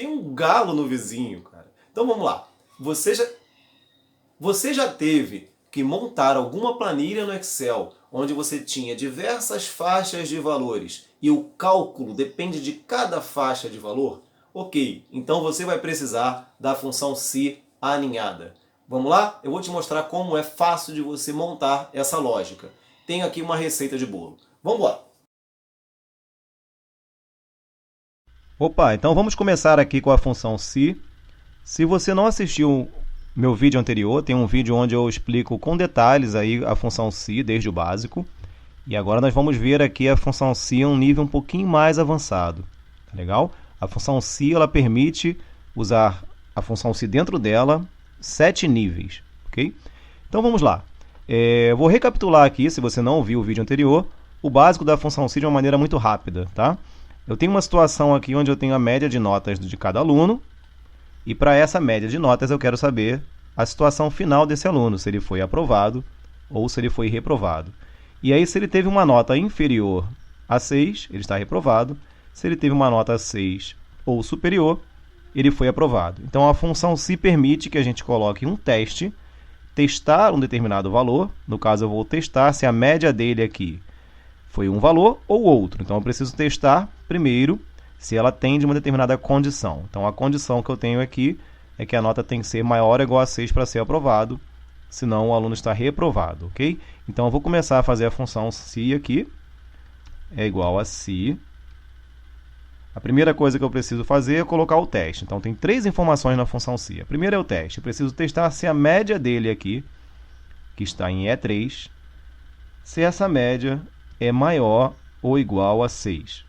Tem um galo no vizinho, cara. Então vamos lá. Você já teve que montar alguma planilha no Excel onde você tinha diversas faixas de valores e o cálculo depende de cada faixa de valor? Ok, então você vai precisar da função se aninhada. Vamos lá? Eu vou te mostrar como é fácil de você montar essa lógica. Tenho aqui uma receita de bolo. Vamos lá! Opa, então vamos começar aqui com a função se. Se você não assistiu meu vídeo anterior, tem um vídeo onde eu explico com detalhes aí a função se, desde o básico. E agora nós vamos ver aqui a função se em um nível um pouquinho mais avançado. Tá legal? A função se ela permite usar a função se dentro dela 7 níveis. Ok? Então vamos lá. Eu vou recapitular aqui, se você não ouviu o vídeo anterior, o básico da função se de uma maneira muito rápida. Tá? Eu tenho uma situação aqui onde eu tenho a média de notas de cada aluno. E para essa média de notas eu quero saber a situação final desse aluno, se ele foi aprovado ou se ele foi reprovado. E aí, se ele teve uma nota inferior a 6, ele está reprovado. Se ele teve uma nota 6 ou superior, ele foi aprovado. Então, a função se permite que a gente coloque um teste, testar um determinado valor. No caso, eu vou testar se a média dele aqui foi um valor ou outro. Então, eu preciso testar primeiro se ela atende uma determinada condição. Então, a condição que eu tenho aqui é que a nota tem que ser maior ou igual a 6 para ser aprovado, senão o aluno está reprovado, ok? Então, eu vou começar a fazer a função se aqui, é igual a se. A primeira coisa que eu preciso fazer é colocar o teste. Então, tem 3 informações na função se. A primeira é o teste. Eu preciso testar se a média dele aqui, que está em E3, se essa média é maior ou igual a 6.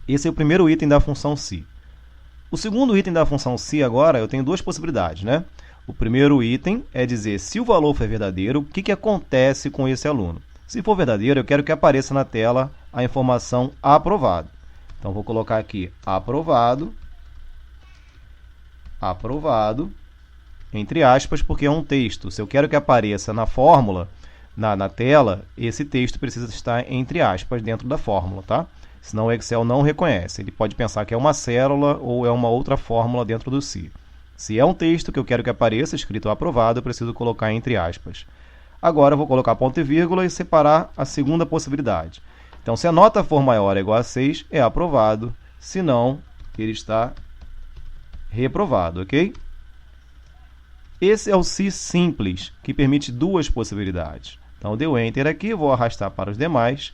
Esse é o primeiro item da função se. O segundo item da função se agora, eu tenho 2 possibilidades, né? O primeiro item é dizer se o valor for verdadeiro, o que acontece com esse aluno. Se for verdadeiro, eu quero que apareça na tela a informação aprovado. Então, vou colocar aqui aprovado, aprovado, entre aspas, porque é um texto. Se eu quero que apareça na fórmula, na tela, esse texto precisa estar entre aspas dentro da fórmula, tá? Senão o Excel não reconhece. Ele pode pensar que é uma célula ou é uma outra fórmula dentro do se. Se é um texto que eu quero que apareça escrito aprovado, eu preciso colocar entre aspas. Agora eu vou colocar ponto e vírgula e separar a segunda possibilidade. Então, se a nota for maior ou igual a 6, é aprovado. Se não, ele está reprovado, ok? Esse é o se simples, que permite 2 possibilidades. Então, eu dei o Enter aqui, vou arrastar para os demais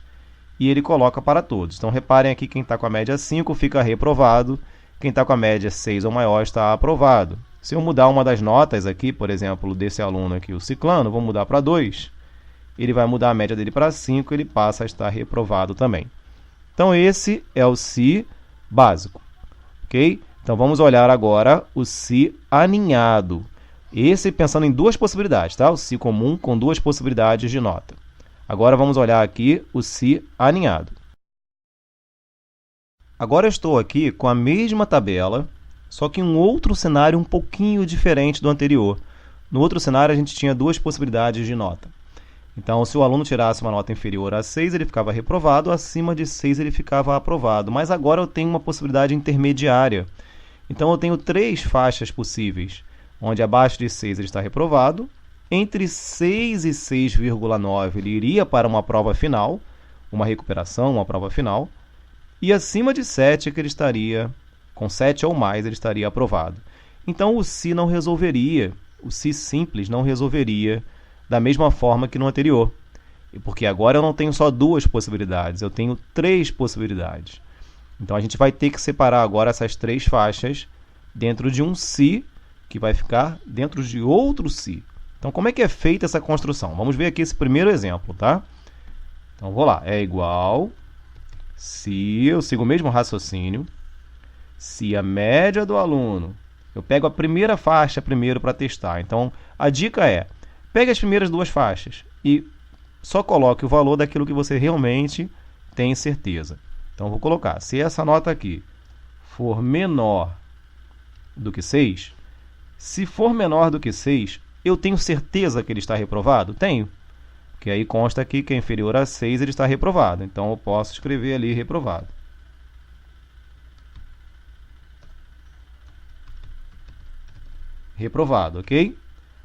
e ele coloca para todos. Então, reparem aqui, quem está com a média 5 fica reprovado, quem está com a média 6 ou maior está aprovado. Se eu mudar uma das notas aqui, por exemplo, desse aluno aqui, o ciclano, vou mudar para 2, ele vai mudar a média dele para 5, ele passa a estar reprovado também. Então, esse é o se básico, ok? Então, vamos olhar agora o se aninhado. Esse pensando em 2 possibilidades, tá? O se comum com 2 possibilidades de nota. Agora vamos olhar aqui o se aninhado. Agora eu estou aqui com a mesma tabela, só que em um outro cenário um pouquinho diferente do anterior. No outro cenário a gente tinha 2 possibilidades de nota. Então, se o aluno tirasse uma nota inferior a 6, ele ficava reprovado, acima de 6 ele ficava aprovado. Mas agora eu tenho uma possibilidade intermediária. Então, eu tenho 3 faixas possíveis, onde abaixo de 6 ele está reprovado, entre 6 e 6,9 ele iria para uma prova final, uma recuperação, uma prova final, e acima de 7 é que ele estaria, com 7 ou mais, ele estaria aprovado. Então, o se não resolveria, o se simples não resolveria da mesma forma que no anterior, porque agora eu não tenho só 2 possibilidades, eu tenho 3 possibilidades. Então, a gente vai ter que separar agora essas 3 faixas dentro de um se, que vai ficar dentro de outro se. Então, como é que é feita essa construção? Vamos ver aqui esse primeiro exemplo, tá? Então, vou lá. É igual se, eu sigo o mesmo raciocínio, se a média do aluno, eu pego a primeira faixa primeiro para testar. Então, a dica é, pegue as primeiras 2 faixas e só coloque o valor daquilo que você realmente tem certeza. Então, vou colocar, se essa nota aqui for menor do que 6, se for menor do que 6, eu tenho certeza que ele está reprovado? Tenho. Porque aí consta aqui que é inferior a 6, ele está reprovado. Então, eu posso escrever ali reprovado. reprovado, ok?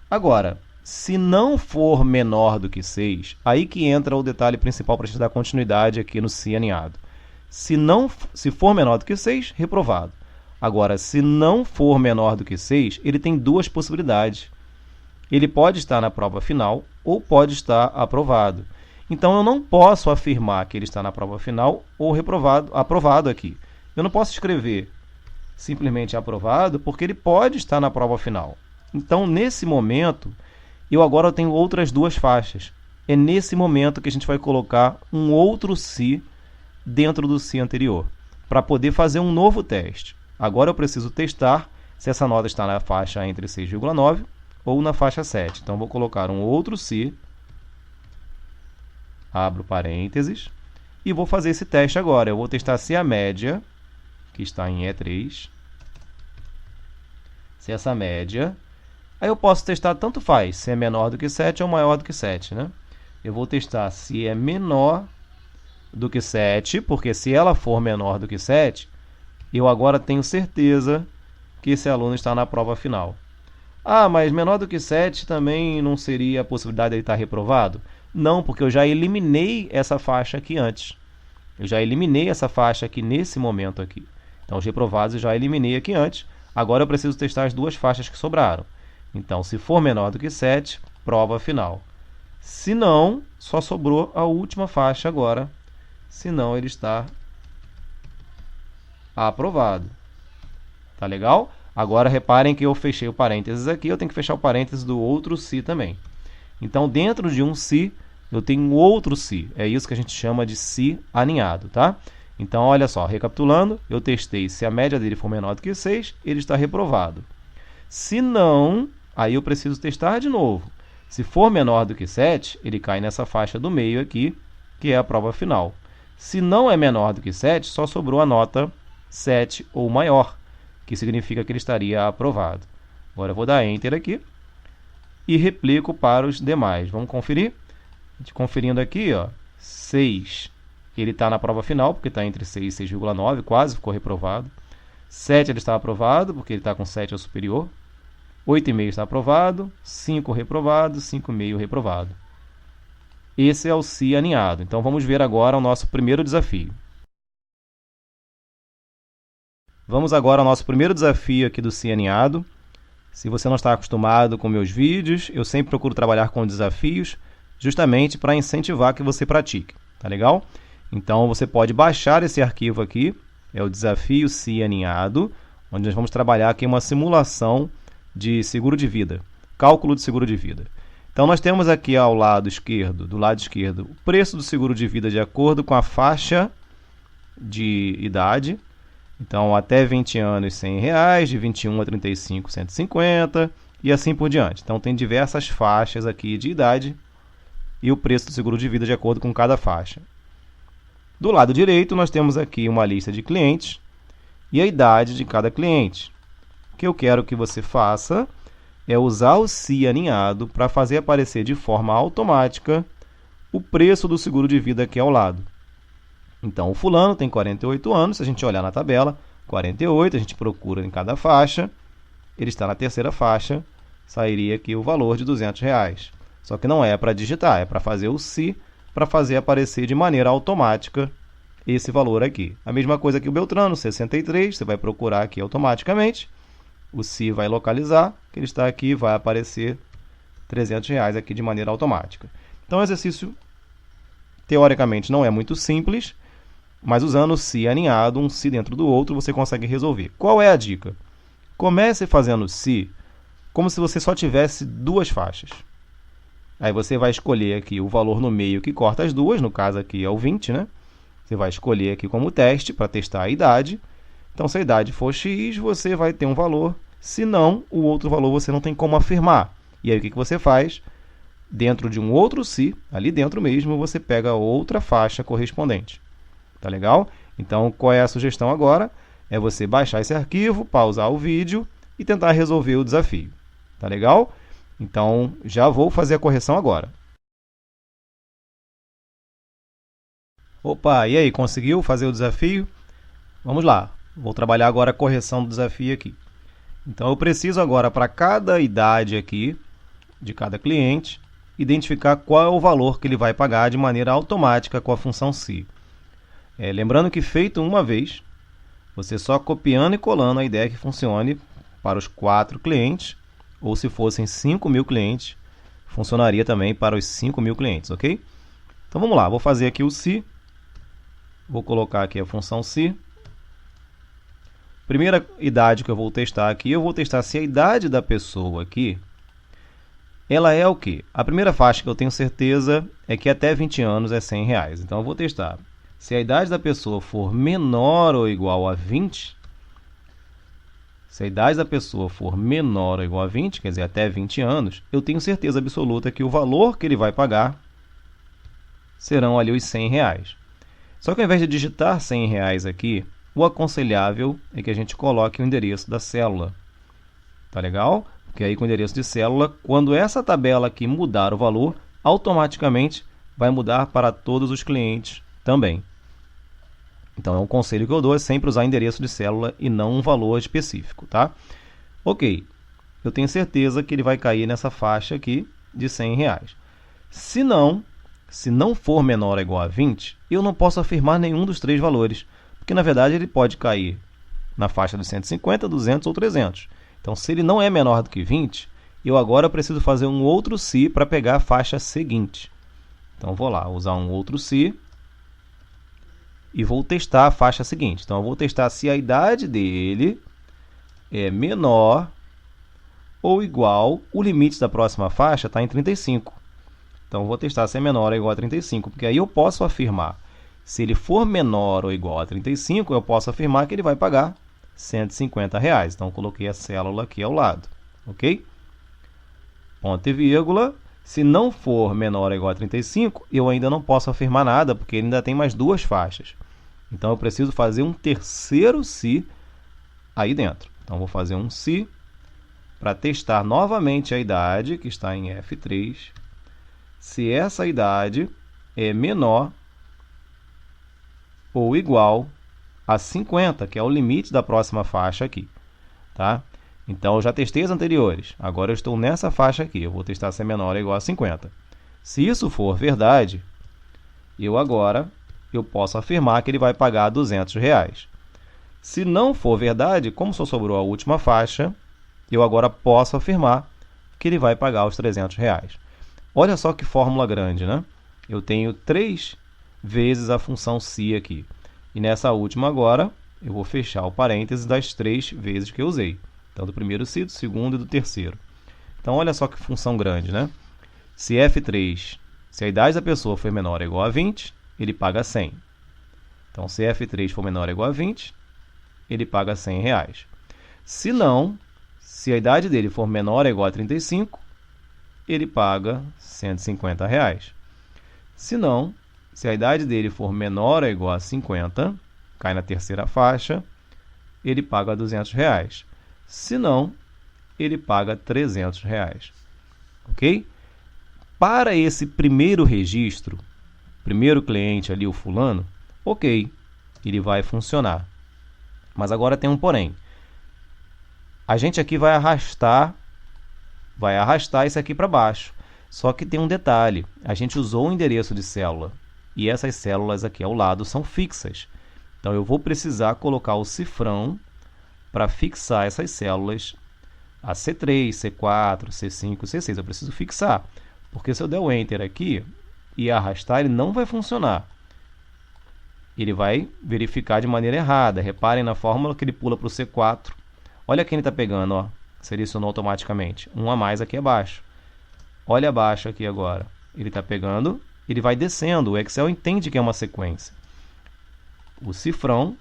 Agora, se não for menor do que 6, aí que entra o detalhe principal para a gente dar continuidade aqui no se aninhado. Se for menor do que 6, reprovado. Agora, se não for menor do que 6, ele tem duas possibilidades. Ele pode estar na prova final ou pode estar aprovado. Então, eu não posso afirmar que ele está na prova final ou aprovado aqui. Eu não posso escrever simplesmente aprovado, porque ele pode estar na prova final. Então, nesse momento, eu agora tenho outras duas faixas. É nesse momento que a gente vai colocar um outro se dentro do se anterior, para poder fazer um novo teste. Agora eu preciso testar se essa nota está na faixa entre 6,9 ou na faixa 7. Então, vou colocar um outro se, abro parênteses, e vou fazer esse teste agora. Eu vou testar se a média, que está em E3, se essa média... Aí eu posso testar, tanto faz, se é menor do que 7 ou maior do que 7, né? Eu vou testar se é menor do que 7, porque se ela for menor do que 7, eu agora tenho certeza que esse aluno está na prova final. Ah, mas menor do que 7 também não seria a possibilidade de ele estar reprovado? Não, porque eu já eliminei essa faixa aqui antes. Eu já eliminei essa faixa aqui nesse momento aqui. Então, os reprovados eu já eliminei aqui antes. Agora eu preciso testar as duas faixas que sobraram. Então, se for menor do que 7, prova final. Se não, só sobrou a última faixa agora. Se não, ele está aprovado. Tá legal? Agora, reparem que eu fechei o parênteses aqui. Eu tenho que fechar o parênteses do outro se também. Então, dentro de um se, eu tenho um outro se. É isso que a gente chama de se aninhado, tá? Então, olha só, recapitulando, eu testei se a média dele for menor do que 6, ele está reprovado. Se não... Aí eu preciso testar de novo. Se for menor do que 7, ele cai nessa faixa do meio aqui, que é a prova final. Se não é menor do que 7, só sobrou a nota 7 ou maior, que significa que ele estaria aprovado. Agora eu vou dar Enter aqui e replico para os demais. Vamos conferir? Conferindo aqui, ó, 6, ele está na prova final, porque está entre 6 e 6,9, quase ficou reprovado. 7 ele está aprovado, porque ele está com 7 ou superior. 8,5 está aprovado, 5 reprovado, 5,5 reprovado. Esse é o se aninhado. Então, vamos ver agora o nosso primeiro desafio. Vamos agora ao nosso primeiro desafio aqui do se aninhado. Se você não está acostumado com meus vídeos, eu sempre procuro trabalhar com desafios, justamente para incentivar que você pratique. Tá legal? Então, você pode baixar esse arquivo aqui, é o desafio se aninhado, onde nós vamos trabalhar aqui uma simulação de seguro de vida, cálculo de seguro de vida. Então, nós temos aqui ao lado esquerdo, do lado esquerdo, o preço do seguro de vida de acordo com a faixa de idade. Então, até 20 anos, R$100, de 21 a 35, R$150 e assim por diante. Então, tem diversas faixas aqui de idade e o preço do seguro de vida de acordo com cada faixa. Do lado direito, nós temos aqui uma lista de clientes e a idade de cada cliente. O que eu quero que você faça é usar o se aninhado para fazer aparecer de forma automática o preço do seguro de vida aqui ao lado. Então, o fulano tem 48 anos, se a gente olhar na tabela, 48, a gente procura em cada faixa, ele está na terceira faixa, sairia aqui o valor de R$200. Só que não é para digitar, é para fazer o se, para fazer aparecer de maneira automática esse valor aqui. A mesma coisa que o Beltrano, 63, você vai procurar aqui automaticamente, o se vai localizar, que ele está aqui, vai aparecer R$300 aqui de maneira automática. Então, o exercício, teoricamente, não é muito simples, mas usando o se aninhado, um se dentro do outro, você consegue resolver. Qual é a dica? Comece fazendo se como se você só tivesse duas faixas. Aí você vai escolher aqui o valor no meio que corta as duas, no caso aqui é o 20, né? Você vai escolher aqui como teste para testar a idade. Então, se a idade for X, você vai ter um valor. Se não, o outro valor você não tem como afirmar. E aí, o que você faz? Dentro de um outro se, ali dentro mesmo, você pega outra faixa correspondente. Tá legal? Então, qual é a sugestão agora? É você baixar esse arquivo, pausar o vídeo e tentar resolver o desafio. Tá legal? Então, já vou fazer a correção agora. Opa, e aí, conseguiu fazer o desafio? Vamos lá. Vou trabalhar agora a correção do desafio aqui. Então eu preciso agora, para cada idade aqui, de cada cliente, identificar qual é o valor que ele vai pagar de maneira automática com a função se. Lembrando que feito uma vez, você só copiando e colando a ideia que funcione para os 4 clientes, ou se fossem 5.000 clientes, funcionaria também para os 5.000 clientes, ok? Então vamos lá, vou fazer aqui o se, vou colocar aqui a função se. Primeira idade que eu vou testar aqui, eu vou testar se a idade da pessoa aqui, ela é o quê? A primeira faixa que eu tenho certeza é que até 20 anos é R$100. Então eu vou testar. Se a idade da pessoa for menor ou igual a 20, se a idade da pessoa for menor ou igual a 20, quer dizer, até 20 anos, eu tenho certeza absoluta que o valor que ele vai pagar serão ali os R$100. Só que ao invés de digitar R$100 aqui, o aconselhável é que a gente coloque o endereço da célula. Tá legal? Porque aí com o endereço de célula, quando essa tabela aqui mudar o valor, automaticamente vai mudar para todos os clientes também. Então é um conselho que eu dou, é sempre usar endereço de célula e não um valor específico, tá? Ok, eu tenho certeza que ele vai cair nessa faixa aqui de R$100. Se não for menor ou igual a 20, eu não posso afirmar nenhum dos 3 valores, porque na verdade ele pode cair na faixa de 150, 200 ou 300. Então se ele não é menor do que 20, eu agora preciso fazer um outro se para pegar a faixa seguinte. Então vou lá, usar um outro se e vou testar a faixa seguinte. Então eu vou testar se a idade dele é menor ou igual, o limite da próxima faixa está em 35. Então eu vou testar se é menor ou igual a 35, porque aí eu posso afirmar. Se ele for menor ou igual a 35, eu posso afirmar que ele vai pagar R$150. Então eu coloquei a célula aqui ao lado, ok? Ponto e vírgula. Se não for menor ou igual a 35, eu ainda não posso afirmar nada, porque ele ainda tem mais 2 faixas. Então eu preciso fazer um terceiro se aí dentro. Então vou fazer um se para testar novamente a idade, que está em F3. Se essa idade é menor ou igual a 50, que é o limite da próxima faixa aqui, tá? Então eu já testei as anteriores, agora eu estou nessa faixa aqui, eu vou testar se é menor ou igual a 50. Se isso for verdade, eu posso afirmar que ele vai pagar R$200. Se não for verdade, como só sobrou a última faixa, eu agora posso afirmar que ele vai pagar os R$300. Olha só que fórmula grande, né? Eu tenho 3 vezes a função se aqui. E nessa última agora, eu vou fechar o parênteses das 3 vezes que eu usei. Então, do primeiro se, do segundo e do terceiro. Então, olha só que função grande, né? Se F3, se a idade da pessoa for menor ou igual a 20, ele paga 100. Então, se F3 for menor ou igual a 20, ele paga R$100. Se não, se a idade dele for menor ou igual a 35, ele paga R$150. Se não, se a idade dele for menor ou igual a 50, cai na terceira faixa, ele paga R$200. Se não, ele paga R$300. Ok? Para esse primeiro registro, primeiro cliente ali, o fulano, ok, ele vai funcionar. Mas agora tem um porém. A gente aqui vai arrastar isso aqui para baixo. Só que tem um detalhe, a gente usou um endereço de célula e essas células aqui ao lado são fixas. Então eu vou precisar colocar o cifrão para fixar essas células a C3, C4, C5, C6. Eu preciso fixar, porque se eu der o Enter aqui e arrastar, ele não vai funcionar. Ele vai verificar de maneira errada. Reparem na fórmula que ele pula para o C4. Olha quem ele está pegando, ó. Selecionou automaticamente. Um a mais aqui abaixo. Olha abaixo aqui agora. Ele está pegando, ele vai descendo. O Excel entende que é uma sequência. O cifrão,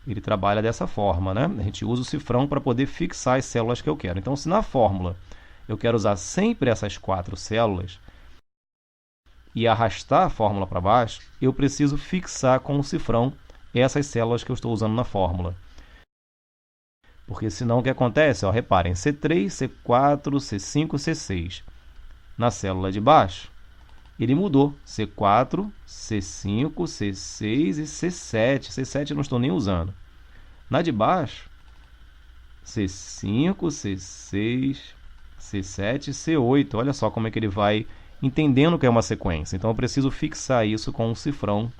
ele trabalha dessa forma, né? A gente usa o cifrão para poder fixar as células que eu quero. Então, se na fórmula eu quero usar sempre essas 4 células e arrastar a fórmula para baixo, eu preciso fixar com o cifrão essas células que eu estou usando na fórmula. Porque senão o que acontece? Ó, reparem, C3, C4, C5, C6. Na célula de baixo, ele mudou. C4, C5, C6 e C7. C7 eu não estou nem usando. Na de baixo, C5, C6, C7, C8. Olha só como é que ele vai entendendo que é uma sequência. Então eu preciso fixar isso com um cifrão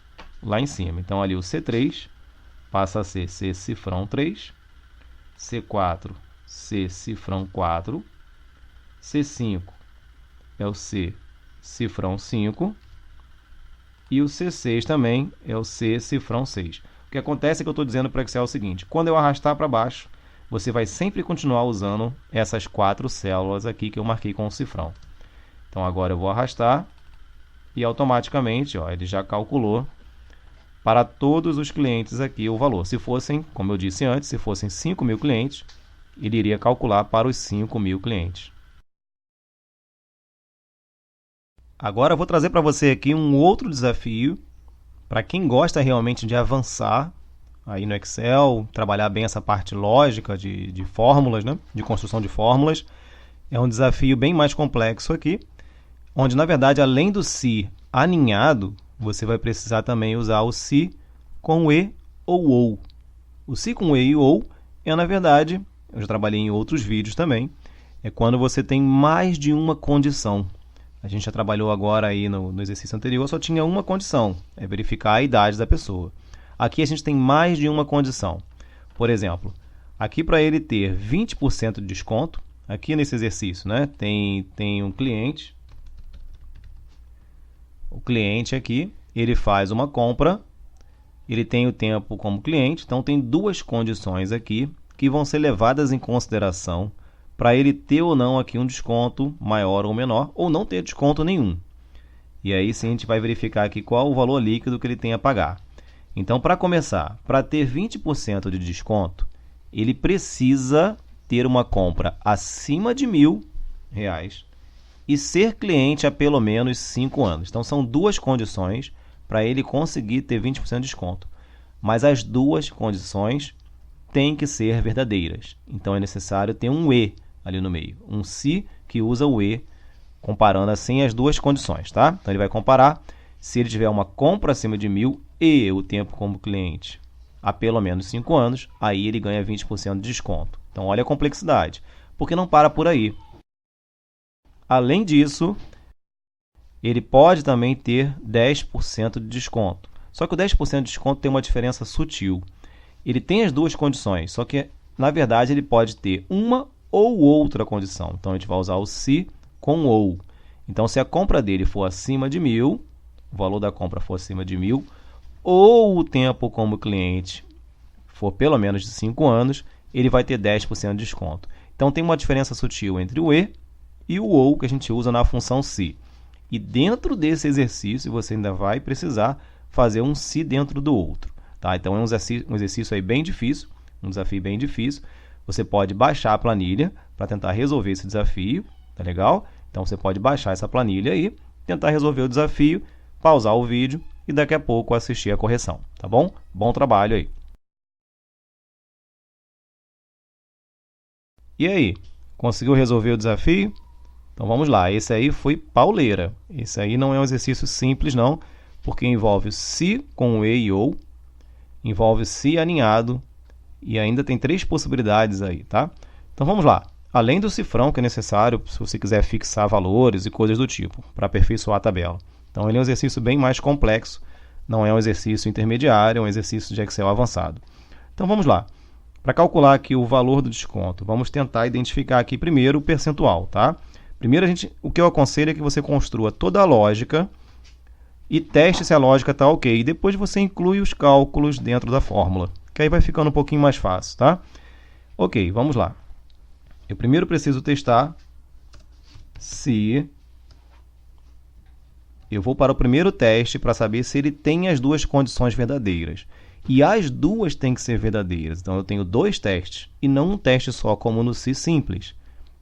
lá em cima. Então ali o C3 passa a ser C cifrão 3, C4, C cifrão 4, C5 é o C cifrão 5 e o C6 também é o C cifrão 6. O que acontece é que eu estou dizendo para o Excel o seguinte: quando eu arrastar para baixo, você vai sempre continuar usando essas 4 células aqui que eu marquei com o cifrão. Então agora eu vou arrastar e automaticamente ele já calculou para todos os clientes aqui o valor. Se fossem, como eu disse antes, se fossem 5.000 clientes, ele iria calcular para os 5.000 clientes. Agora eu vou trazer para você aqui um outro desafio para quem gosta realmente de avançar aí no Excel, trabalhar bem essa parte lógica de fórmulas, né? De construção de fórmulas. É um desafio bem mais complexo aqui, onde na verdade além do se aninhado, você vai precisar também usar o se com e ou. O se com e ou é, na verdade, eu já trabalhei em outros vídeos também, é quando você tem mais de uma condição. A gente já trabalhou agora aí no exercício anterior, só tinha uma condição, é verificar a idade da pessoa. Aqui a gente tem mais de uma condição. Por exemplo, aqui para ele ter 20% de desconto, aqui nesse exercício, né, tem um cliente. O cliente aqui, ele faz uma compra, ele tem o tempo como cliente, então tem duas condições aqui que vão ser levadas em consideração para ele ter ou não aqui um desconto maior ou menor, ou não ter desconto nenhum. E aí sim a gente vai verificar aqui qual o valor líquido que ele tem a pagar. Então, para começar, para ter 20% de desconto, ele precisa ter uma compra acima de R$1.000 e ser cliente há pelo menos 5 anos. Então, são duas condições para ele conseguir ter 20% de desconto. Mas as duas condições têm que ser verdadeiras. Então, é necessário ter um e ali no meio. Um se que usa o e, comparando assim as duas condições, tá? Então, ele vai comparar se ele tiver uma compra acima de 1.000 e o tempo como cliente há pelo menos 5 anos, aí ele ganha 20% de desconto. Então, olha a complexidade, porque não para por aí. Além disso, ele pode também ter 10% de desconto. Só que o 10% de desconto tem uma diferença sutil. Ele tem as duas condições, só que, na verdade, ele pode ter uma ou outra condição. Então, a gente vai usar o se com ou. Então, se a compra dele for acima de 1.000, o valor da compra for acima de 1.000, ou o tempo como cliente for pelo menos de 5 anos, ele vai ter 10% de desconto. Então, tem uma diferença sutil entre o e o ou que a gente usa na função se. E dentro desse exercício, você ainda vai precisar fazer um se dentro do outro. Tá? Então, é um exercício aí bem difícil, um desafio bem difícil. Você pode baixar a planilha para tentar resolver esse desafio, tá legal? Então, você pode baixar essa planilha aí, tentar resolver o desafio, pausar o vídeo e daqui a pouco assistir a correção, tá bom? Bom trabalho aí! E aí, conseguiu resolver o desafio? Então vamos lá, esse aí foi pauleira. Esse aí não é um exercício simples não, porque envolve se com e e ou, envolve se aninhado e ainda tem 3 possibilidades aí, tá? Então vamos lá. Além do cifrão que é necessário se você quiser fixar valores e coisas do tipo, para aperfeiçoar a tabela. Então ele é um exercício bem mais complexo, não é um exercício intermediário, é um exercício de Excel avançado. Então vamos lá. Para calcular aqui o valor do desconto, vamos tentar identificar aqui primeiro o percentual, tá? Primeiro, o que eu aconselho é que você construa toda a lógica e teste se a lógica está ok. E depois você inclui os cálculos dentro da fórmula, que aí vai ficando um pouquinho mais fácil, tá? Ok, vamos lá. Eu primeiro preciso testar se... Eu vou para o primeiro teste para saber se ele tem as duas condições verdadeiras. E as duas têm que ser verdadeiras. Então, eu tenho 2 testes e não um teste só, como no se simples.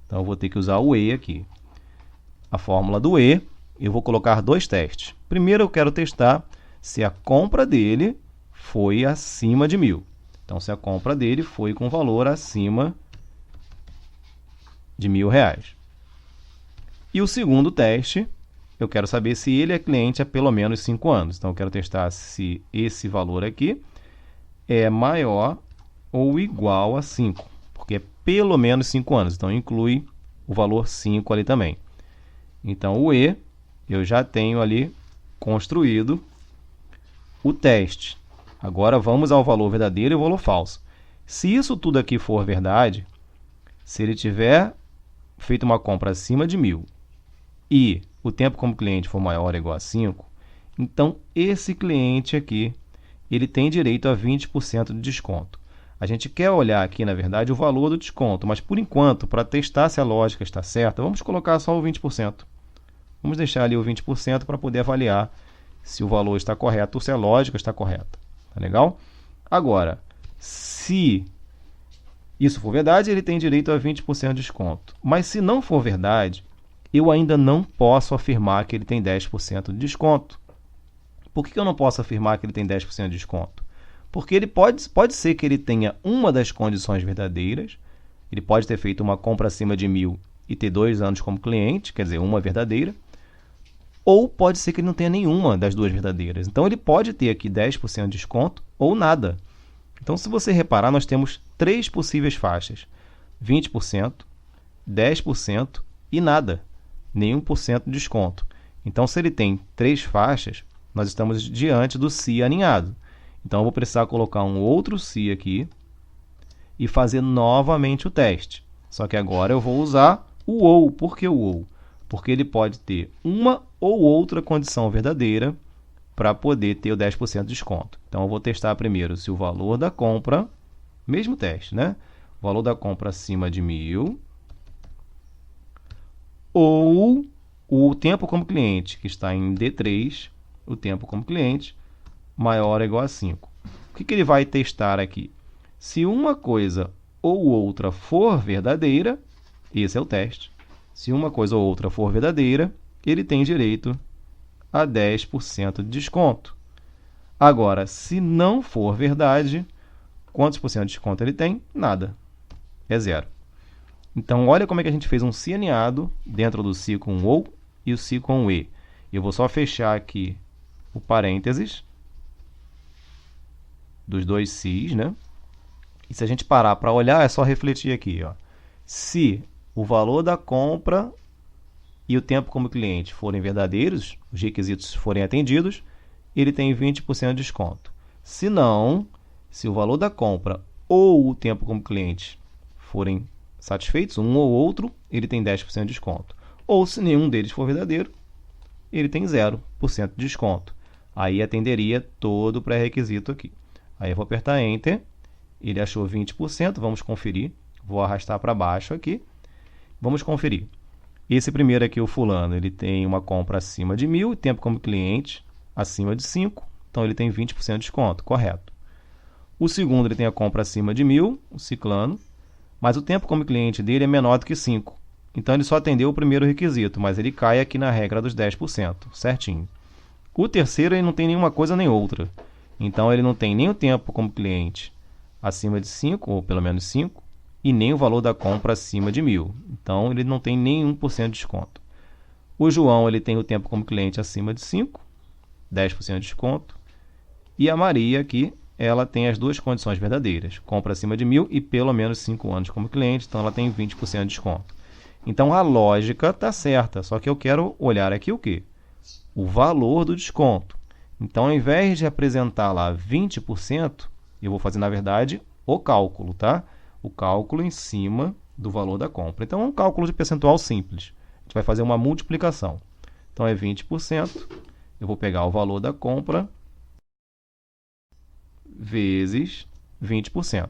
Então, eu vou ter que usar o e aqui. A fórmula do e, eu vou colocar 2 testes. Primeiro, eu quero testar se a compra dele foi acima de 1.000. Então, se a compra dele foi com valor acima de R$1.000. E o segundo teste, eu quero saber se ele é cliente há pelo menos 5 anos. Então, eu quero testar se esse valor aqui é maior ou igual a 5. porque é pelo menos 5 anos. Então, inclui o valor 5 ali também. Então, o E, eu já tenho ali construído o teste. Agora, vamos ao valor verdadeiro e o valor falso. Se isso tudo aqui for verdade, se ele tiver feito uma compra acima de 1.000 e o tempo como cliente for maior ou igual a 5, então esse cliente aqui, ele tem direito a 20% de desconto. A gente quer olhar aqui, na verdade, o valor do desconto, mas por enquanto, para testar se a lógica está certa, vamos colocar só o 20%. Vamos deixar ali o 20% para poder avaliar se o valor está correto ou se a lógica está correta. Tá legal? Agora, se isso for verdade, ele tem direito a 20% de desconto. Mas se não for verdade, eu ainda não posso afirmar que ele tem 10% de desconto. Por que eu não posso afirmar que ele tem 10% de desconto? Porque ele pode ser que ele tenha uma das condições verdadeiras, ele pode ter feito uma compra acima de 1.000 e ter 2 anos como cliente, quer dizer, uma verdadeira, ou pode ser que ele não tenha nenhuma das duas verdadeiras. Então, ele pode ter aqui 10% de desconto ou nada. Então, se você reparar, nós temos 3 possíveis faixas: 20%, 10% e nada, nenhum por cento de desconto. Então, se ele tem 3 faixas, nós estamos diante do se aninhado. Então, eu vou precisar colocar um outro se aqui e fazer novamente o teste. Só que agora eu vou usar o ou. Por que o ou? Porque ele pode ter uma ou outra condição verdadeira para poder ter o 10% de desconto. Então, eu vou testar primeiro se o valor da compra, mesmo teste, né? O valor da compra acima de 1.000 ou o tempo como cliente, que está em D3, o tempo como cliente, maior ou igual a 5. O que ele vai testar aqui? Se uma coisa ou outra for verdadeira, esse é o teste. Se uma coisa ou outra for verdadeira, ele tem direito a 10% de desconto. Agora, se não for verdade, quantos por cento de desconto ele tem? Nada. É zero. Então, olha como é que a gente fez um se aninhado dentro do se com ou e o se com e. Eu vou só fechar aqui o parênteses dos dois se's, né? E se a gente parar para olhar, é só refletir aqui, ó. Se o valor da compra e o tempo como cliente forem verdadeiros, os requisitos forem atendidos, ele tem 20% de desconto. Se não, se o valor da compra ou o tempo como cliente forem satisfeitos, um ou outro, ele tem 10% de desconto. Ou se nenhum deles for verdadeiro, ele tem 0% de desconto. Aí atenderia todo o pré-requisito aqui. Aí eu vou apertar Enter, ele achou 20%, vamos conferir. Vou arrastar para baixo aqui. Vamos conferir. Esse primeiro aqui, o fulano, ele tem uma compra acima de 1.000, tempo como cliente acima de 5, então ele tem 20% de desconto, correto. O segundo, ele tem a compra acima de 1.000, o ciclano, mas o tempo como cliente dele é menor do que 5. Então ele só atendeu o primeiro requisito, mas ele cai aqui na regra dos 10%, certinho. O terceiro, ele não tem nenhuma coisa nem outra. Então ele não tem nem o tempo como cliente acima de 5, ou pelo menos 5, e nem o valor da compra acima de 1.000. Então, ele não tem nenhum por cento de desconto. O João, ele tem o tempo como cliente acima de 5, 10% de desconto. E a Maria aqui, ela tem as duas condições verdadeiras. Compra acima de 1.000 e pelo menos 5 anos como cliente, então ela tem 20% de desconto. Então, a lógica está certa, só que eu quero olhar aqui o quê? O valor do desconto. Então, ao invés de apresentar lá 20%, eu vou fazer, na verdade, o cálculo, tá? O cálculo em cima do valor da compra. Então, é um cálculo de percentual simples. A gente vai fazer uma multiplicação. Então, é 20%. Eu vou pegar o valor da compra vezes 20%.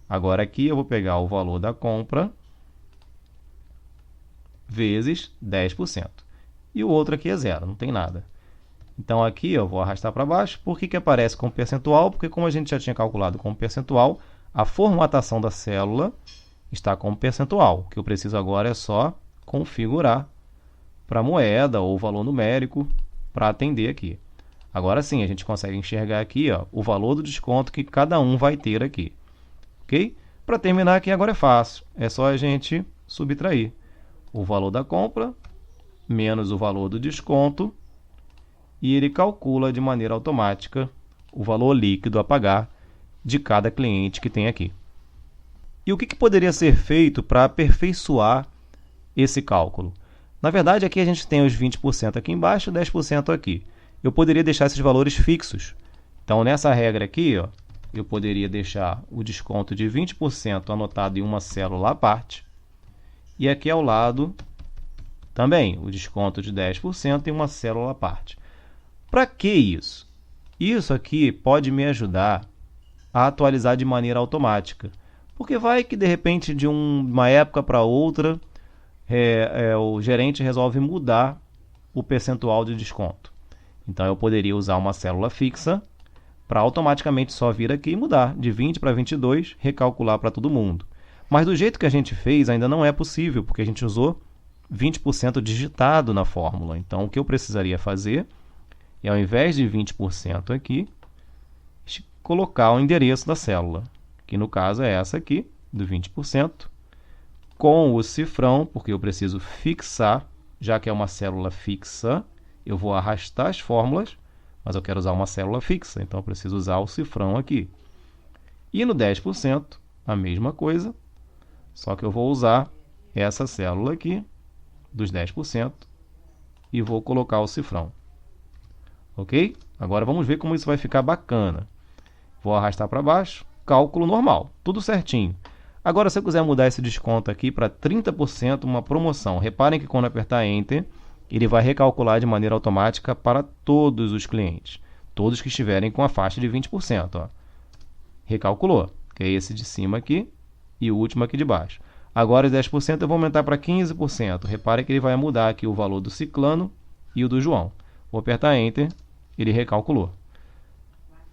Agora, aqui, eu vou pegar o valor da compra vezes 10%. E o outro aqui é zero, não tem nada. Então, aqui eu vou arrastar para baixo. Por que aparece como percentual? Porque, como a gente já tinha calculado como percentual, a formatação da célula está como percentual. O que eu preciso agora é só configurar para moeda ou valor numérico para atender aqui. Agora sim, a gente consegue enxergar aqui, ó, o valor do desconto que cada um vai ter aqui. Ok? Para terminar aqui agora é fácil. É só a gente subtrair o valor da compra menos o valor do desconto e ele calcula de maneira automática o valor líquido a pagar de cada cliente que tem aqui. E o que poderia ser feito para aperfeiçoar esse cálculo? Na verdade, aqui a gente tem os 20% aqui embaixo e 10% aqui. Eu poderia deixar esses valores fixos. Então, nessa regra aqui, ó, eu poderia deixar o desconto de 20% anotado em uma célula à parte. E aqui ao lado, também, o desconto de 10% em uma célula à parte. Para que isso? Isso aqui pode me ajudar a atualizar de maneira automática. Porque vai que, de repente, de uma época para outra, o gerente resolve mudar o percentual de desconto. Então, eu poderia usar uma célula fixa para automaticamente só vir aqui e mudar de 20 para 22, recalcular para todo mundo. Mas do jeito que a gente fez, ainda não é possível, porque a gente usou 20% digitado na fórmula. Então, o que eu precisaria fazer é, ao invés de 20% aqui, colocar o endereço da célula, que no caso é essa aqui, do 20%, com o cifrão, porque eu preciso fixar, já que é uma célula fixa, eu vou arrastar as fórmulas, mas eu quero usar uma célula fixa, então eu preciso usar o cifrão aqui. E no 10%, a mesma coisa, só que eu vou usar essa célula aqui, dos 10%, e vou colocar o cifrão. Ok? Agora vamos ver como isso vai ficar bacana. Vou arrastar para baixo, cálculo normal, tudo certinho. Agora, se eu quiser mudar esse desconto aqui para 30%, uma promoção, reparem que quando apertar Enter, ele vai recalcular de maneira automática para todos os clientes, todos que estiverem com a faixa de 20%. Ó. Recalculou, que é esse de cima aqui e o último aqui de baixo. Agora, os 10% eu vou aumentar para 15%. Reparem que ele vai mudar aqui o valor do Ciclano e o do João. Vou apertar Enter, ele recalculou.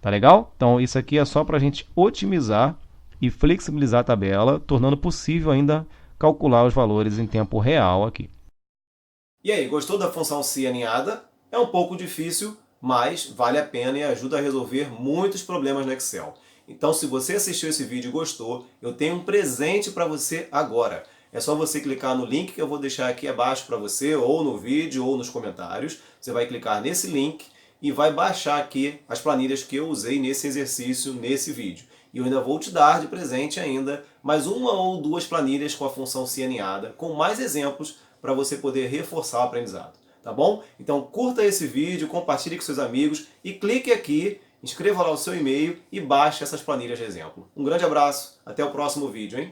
Tá legal? Então, isso aqui é só para a gente otimizar e flexibilizar a tabela, tornando possível ainda calcular os valores em tempo real aqui. E aí, gostou da função se aninhada? É um pouco difícil, mas vale a pena e ajuda a resolver muitos problemas no Excel. Então, se você assistiu esse vídeo e gostou, eu tenho um presente para você agora. É só você clicar no link que eu vou deixar aqui abaixo para você, ou no vídeo, ou nos comentários. Você vai clicar nesse link e vai baixar aqui as planilhas que eu usei nesse exercício, nesse vídeo. E eu ainda vou te dar de presente ainda mais uma ou duas planilhas com a função se aninhada, com mais exemplos para você poder reforçar o aprendizado. Tá bom? Então curta esse vídeo, compartilhe com seus amigos e clique aqui, inscreva lá o seu e-mail e baixe essas planilhas de exemplo. Um grande abraço, até o próximo vídeo, hein?